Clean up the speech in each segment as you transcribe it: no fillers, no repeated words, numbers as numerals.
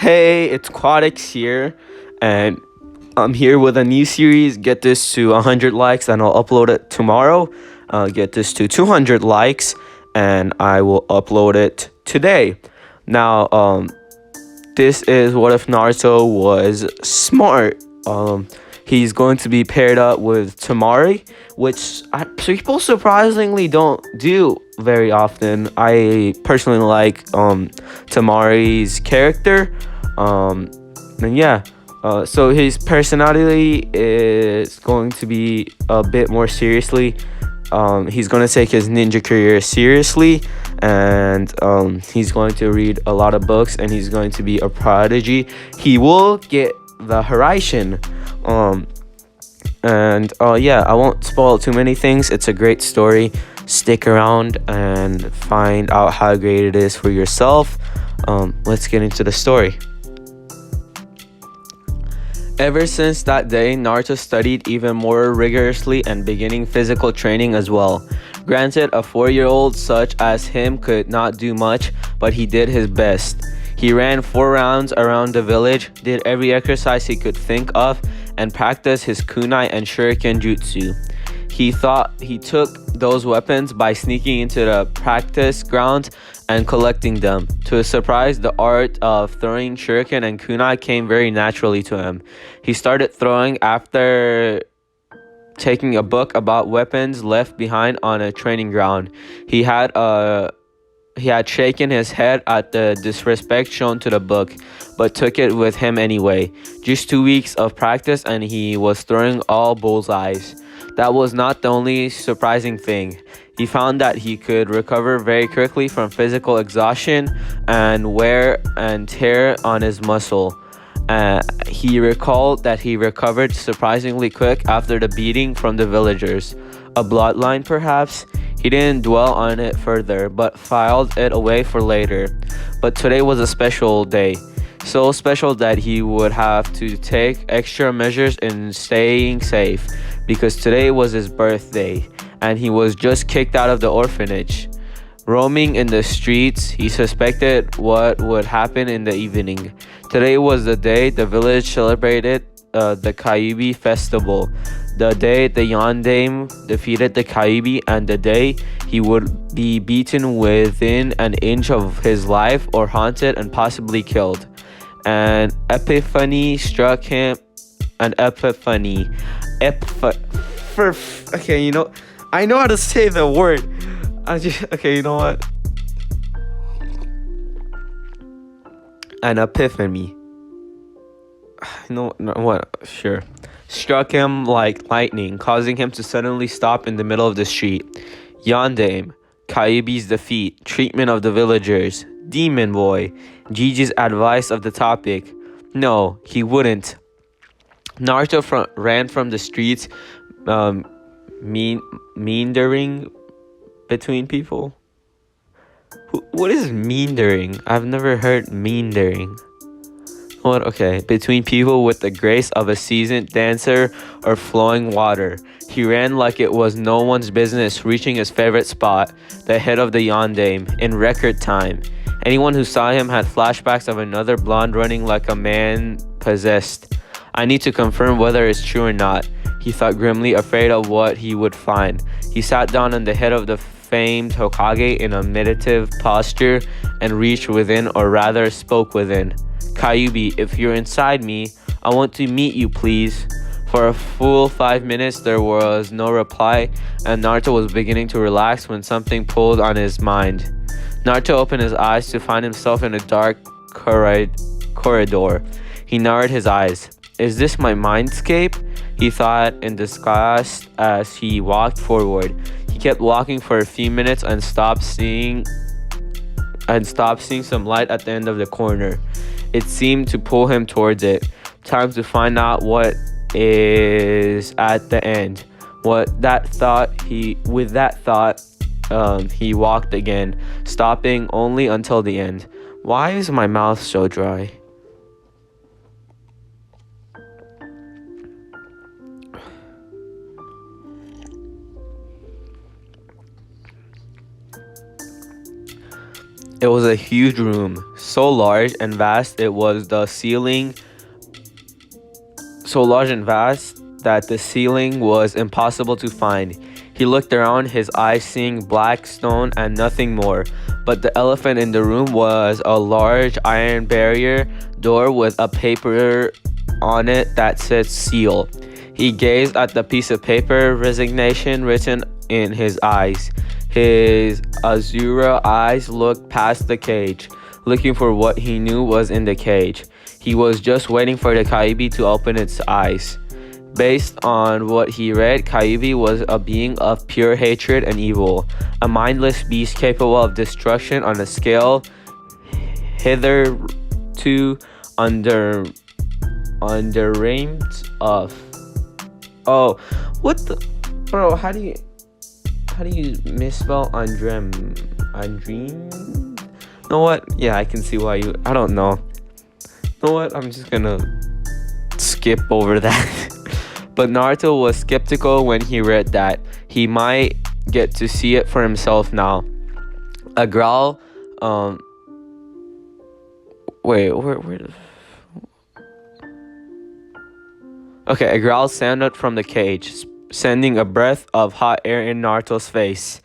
Hey, it's Quadix here, and I'm here with a new series. Get this to 100 likes, and I'll upload it tomorrow. Get this to 200 likes, and I will upload it today. Now, this is what if Naruto was smart. He's going to be paired up with Tamari, which people surprisingly don't do very often. I personally like Tamari's character. And yeah, so his personality is going to be a bit more seriously. He's going to take his ninja career seriously, and he's going to read a lot of books, and he's going to be a prodigy. He will get the Hiraishin. Yeah, I won't spoil too many things. It's a great story. Stick around and find out how great it is for yourself. Let's get into the story. Ever since that day, Naruto studied even more rigorously and beginning physical training as well. Granted, a 4-year-old such as him could not do much, but he did his best. He ran 4 rounds around the village, did every exercise he could think of, and practiced his kunai and shuriken jutsu. He thought he took those weapons by sneaking into the practice grounds and collecting them. To his surprise, the art of throwing shuriken and kunai came very naturally to him. He started throwing after taking a book about weapons left behind on a training ground. He had shaken his head at the disrespect shown to the book, but took it with him anyway. Just 2 weeks of practice and he was throwing all bullseyes. That was not the only surprising thing. He found that he could recover very quickly from physical exhaustion and wear and tear on his muscle. He recalled that he recovered surprisingly quick after the beating from the villagers. A bloodline, perhaps? He didn't dwell on it further, but filed it away for later. But today was a special day. So special that he would have to take extra measures in staying safe, because today was his birthday, and he was just kicked out of the orphanage. Roaming in the streets, he suspected what would happen in the evening. Today was the day the village celebrated the Kyuubi festival. The day the Yondaime defeated the Kyuubi, and the day he would be beaten within an inch of his life or haunted and possibly killed. An epiphany struck him. An epiphany. Okay, I know how to say the word. Okay, you know what? An epiphany. No, what? Sure. Struck him like lightning, causing him to suddenly stop in the middle of the street. Yondaime, Kyuubi's defeat, treatment of the villagers, Demon Boy, Gigi's advice of the topic. No, he wouldn't. Naruto ran from the streets, meandering between people. What is meandering? I've never heard meandering. What? Okay, between people with the grace of a seasoned dancer or flowing water. He ran like it was no one's business, reaching his favorite spot, the head of the Yondaime, in record time. Anyone who saw him had flashbacks of another blonde running like a man possessed. I need to confirm whether it's true or not, he thought grimly, afraid of what he would find. He sat down on the head of the famed Hokage in a meditative posture and reached within, or rather spoke within. Kyuubi, if you're inside me, I want to meet you, please. For a full 5 minutes, there was no reply, and Naruto was beginning to relax when something pulled on his mind. Naruto opened his eyes to find himself in a dark corridor. He narrowed his eyes. Is this my mindscape? He thought in disgust as he walked forward. He kept walking for a few minutes and stopped seeing some light at the end of the corner. It seemed to pull him towards it. Time to find out what is at the end. With that thought, he walked again, stopping only until the end. Why is my mouth so dry? It was a huge room, so large and vast that the ceiling was impossible to find. He looked around, his eyes seeing black stone and nothing more. But the elephant in the room was a large iron barrier door with a paper on it that said seal. He gazed at the piece of paper, resignation written in his eyes. His azure eyes looked past the cage, looking for what he knew was in the cage. He was just waiting for the Kyuubi to open its eyes. Based on what he read, Kyuubi was a being of pure hatred and evil, a mindless beast capable of destruction on a scale hitherto underrated of. Oh, what the, bro? How do you misspell undream? Undream? You know what? Yeah, I can see why you. I don't know. You know what? I'm just gonna skip over that. But Naruto was skeptical when he read that. He might get to see it for himself now. A growl, wait, where okay, a growl sounded from the cage, sending a breath of hot air in Naruto's face.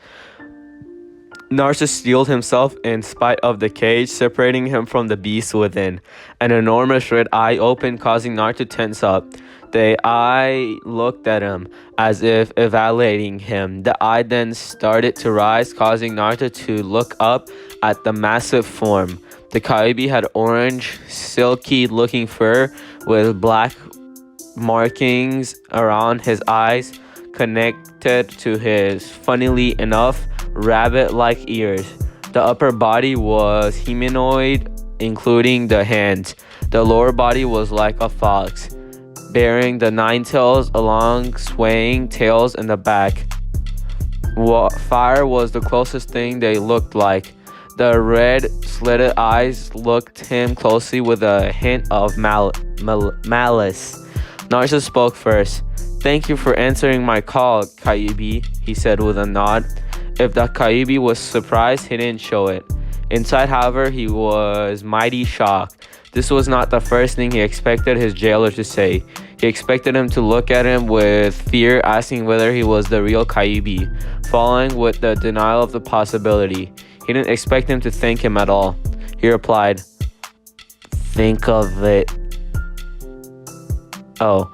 Naruto steeled himself in spite of the cage, separating him from the beast within. An enormous red eye opened, causing Naruto to tense up. The eye looked at him, as if evaluating him. The eye then started to rise, causing Naruto to look up at the massive form. The Kyuubi had orange, silky-looking fur with black markings around his eyes, connected to his, funnily enough, rabbit-like ears. The upper body was humanoid, including the hands. The lower body was like a fox, bearing the 9 tails along swaying tails in the back. Fire was the closest thing they looked like. The red slitted eyes looked him closely with a hint of malice. Naruto spoke first. "Thank you for answering my call, Kyuubi," he said with a nod. If the Kyuubi was surprised, he didn't show it. Inside, however, he was mighty shocked. This was not the first thing he expected his jailer to say. He expected him to look at him with fear, asking whether he was the real Kyuubi, following with the denial of the possibility. He didn't expect him to thank him at all. He replied, "Think of it." Oh.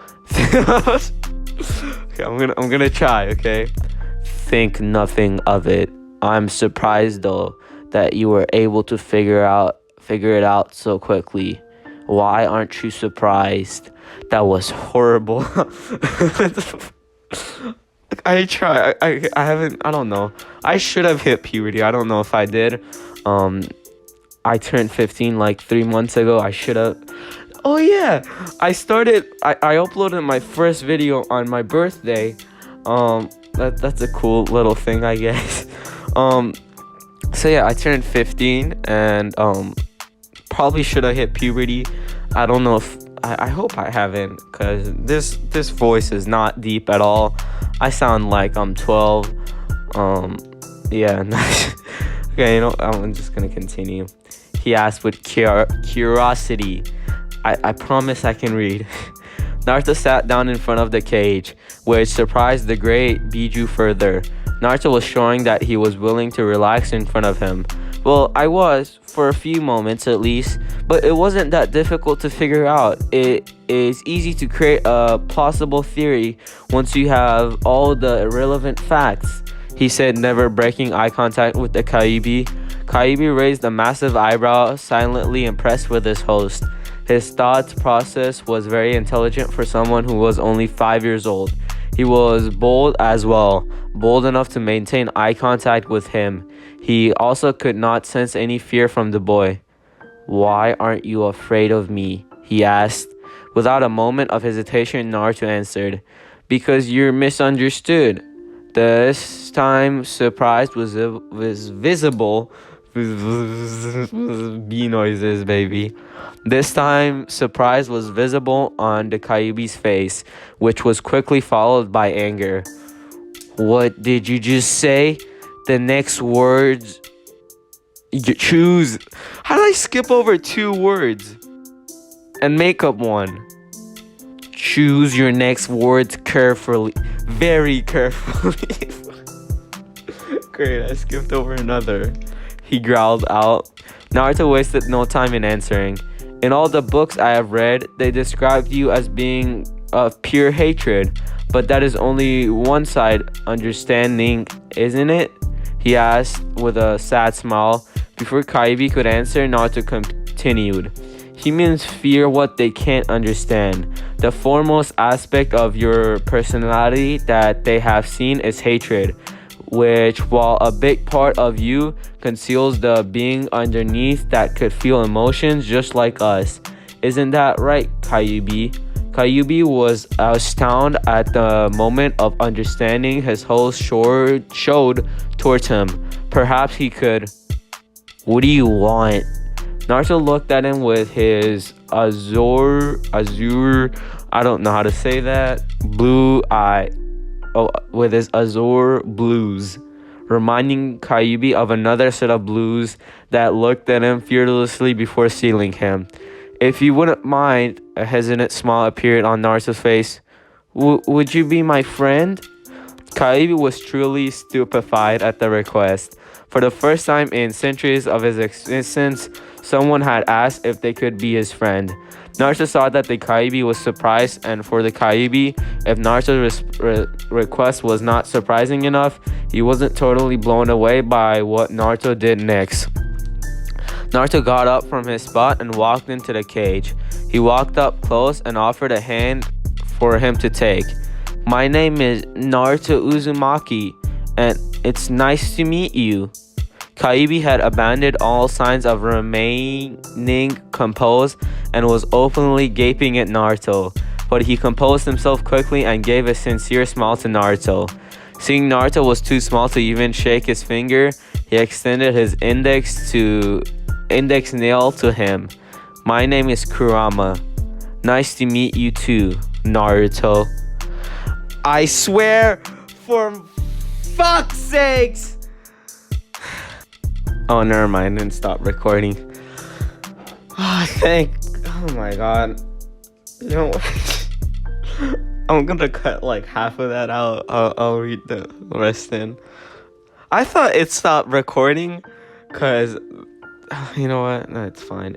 Okay, I'm gonna try, okay? Think nothing of it. I'm surprised though that you were able to figure it out so quickly. Why aren't you surprised? That was horrible. I try. I haven't. I don't know. I should have hit puberty. I don't know if I did. I turned 15 like 3 months ago. I should have. Oh yeah, I uploaded my first video on my birthday. That's a cool little thing, I guess. So yeah, I turned 15 and probably should have hit puberty. I don't know if I hope I haven't, cause this voice is not deep at all. I sound like I'm 12. Yeah. Okay, I'm just gonna continue. He asked with curiosity. I promise I can read. Naruto sat down in front of the cage, which surprised the great Biju further. Naruto was showing that he was willing to relax in front of him. Well, I was, for a few moments at least, but it wasn't that difficult to figure out. It is easy to create a plausible theory once you have all the irrelevant facts, he said, never breaking eye contact with the Kyuubi. Kyuubi raised a massive eyebrow, silently impressed with his host. His thought process was very intelligent for someone who was only 5 years old. He was bold as well, bold enough to maintain eye contact with him. He also could not sense any fear from the boy. "Why aren't you afraid of me?" he asked. Without a moment of hesitation, Naruto answered, "Because you're misunderstood." This time, surprise was visible. B noises, baby. This time, surprise was visible on the Kyuubi's face, which was quickly followed by anger. "What did you just say?" The next words Choose. How did I skip over 2 words? And make up one. Choose your next words carefully. Very carefully. Great, I skipped over another. He growled out. Naruto wasted no time in answering. In all the books I have read, they described you as being of pure hatred. But that is only one side understanding, isn't it? He asked with a sad smile. Before Kyuubi could answer, Naruto continued. Humans fear what they can't understand. The foremost aspect of your personality that they have seen is hatred, which, while a big part of you, conceals the being underneath that could feel emotions just like us. Isn't that right, Kyuubi? Kyuubi was astounded at the moment of understanding his host showed towards him. Perhaps he could. What do you want? Naruto looked at him with his azure, I don't know how to say that, blue eye. Oh, with his azure blues, reminding Kyuubi of another set of blues that looked at him fearlessly before sealing him. If you wouldn't mind, a hesitant smile appeared on Naruto's face. Would you be my friend? Kyuubi was truly stupefied at the request. For the first time in centuries of his existence, someone had asked if they could be his friend. Naruto saw that the Kyuubi was surprised, and for the Kyuubi, if Naruto's request was not surprising enough, he wasn't totally blown away by what Naruto did next. Naruto got up from his spot and walked into the cage. He walked up close and offered a hand for him to take. My name is Naruto Uzumaki, and it's nice to meet you. Kyuubi had abandoned all signs of remaining composed and was openly gaping at Naruto, but he composed himself quickly and gave a sincere smile to Naruto. Seeing Naruto was too small to even shake his finger, he extended his index nail to him. My name is Kurama. Nice to meet you too, Naruto. I swear, for fuck's sakes! Oh, never mind. I didn't stop recording. Oh my god. You know what? I'm gonna cut like half of that out. I'll read the rest in. I thought it stopped recording because, you know what? No, it's fine.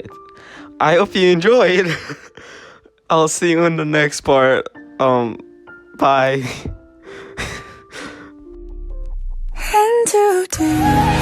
I hope you enjoyed. I'll see you in the next part. Bye. 1, 2, 3